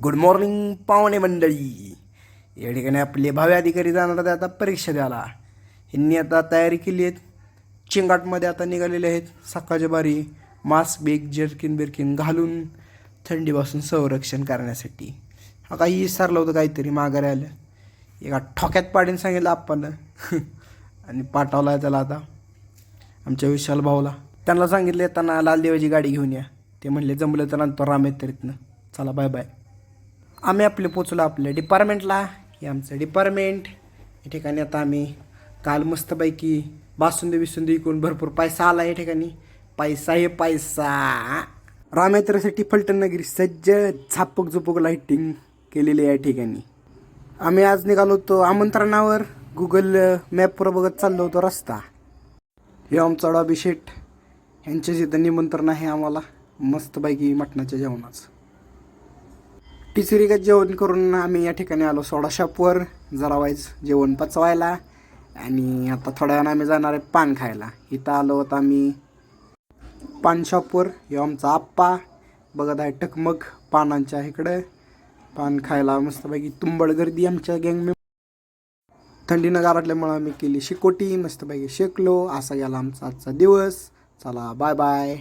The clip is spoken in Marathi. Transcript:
गुड मॉर्निंग पाहुणे मंडळी. या ठिकाणी आपले भावी अधिकारी जाणार आहेत आता परीक्षा द्यायला. ह्यांनी आता तयारी केली आहे. चिंगाटमध्ये आता निघालेले आहेत. सकाळच्या बारी मास्क बेग जर्किन बिर्किन घालून थंडीपासून संरक्षण करण्यासाठी. हा काही विसरलं होतं काहीतरी माघारी आलं. एका ठोक्यात पाडीन सांगितलं आपण आणि पाठवला आहे त्याला आता आमच्या विशाल भाऊला. त्यांना सांगितलं येताना लालदेवाची गाडी घेऊन या. ते म्हणले जमलं तर आणतो राम येतरीतनं. चला बाय बाय. आम्ही आपले पोचलो आपल्या डिपार्टमेंटला. हे आमचं डिपार्टमेंट. या ठिकाणी आता आम्ही काल मस्तपैकी बासुंदी बिसुंदी विकून भरपूर पैसा आला. या ठिकाणी पैसा हे पैसा. रामयात्रेसाठी फलटण नगरी सज्ज झापक झुपक लाईटिंग केलेली आहे. या ठिकाणी आम्ही आज निघालो होतो आमंत्रणावर. गुगल मॅपवर बघत चाललो होतो रस्ता. हे आमचा डॉबी शेठ यांच्या जिथं निमंत्रण आहे आम्हाला मस्तपैकी मटणाच्या जेवणाचं. टिचुरीगत जेवण करून आम्ही या ठिकाणी आलो सोडा शॉपवर जरा वाईज जेवण पचवायला. आणि आता थोड्या वेळानं आम्ही जाणार आहे पान खायला. इथं आलो होतं आम्ही पान शॉपवर. हे आमचा आप्पा बघत आहे टकमक पानांच्या इकडं पान खायला. मस्तपैकी तुंबड गर्दी आमच्या गँग. थंडीनं गारटल्यामुळं आम्ही केली शिकोटी. मस्तपैकी शेकलो. असा गेला आमचा आजचा दिवस. चला बाय बाय.